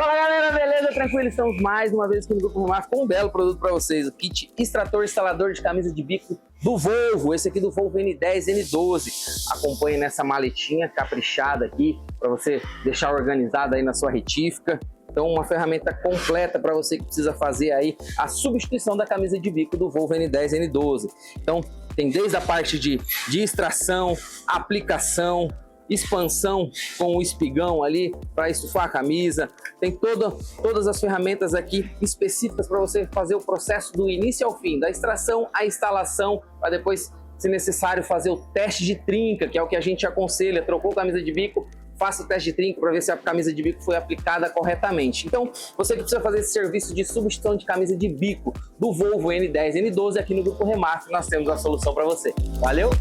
Fala galera, beleza? Tranquilo? Estamos mais uma vez aqui no Grupo Remaf com um belo produto para vocês, o kit extrator instalador de camisa de bico do Volvo, esse aqui do Volvo N10, N12. Acompanhe nessa maletinha caprichada aqui para você deixar organizada aí na sua retífica. Então uma ferramenta completa para você que precisa fazer aí a substituição da camisa de bico do Volvo N10, N12. Então tem desde a parte de extração, aplicação, expansão com o espigão ali para estufar a camisa, tem todas as ferramentas aqui específicas para você fazer o processo do início ao fim, da extração à instalação, para depois, se necessário, fazer o teste de trinca, que é o que a gente aconselha. Trocou camisa de bico, faça o teste de trinca para ver se a camisa de bico foi aplicada corretamente. Então, você que precisa fazer esse serviço de substituição de camisa de bico do Volvo N10, N12, aqui no Grupo Remaf, nós temos a solução para você. Valeu?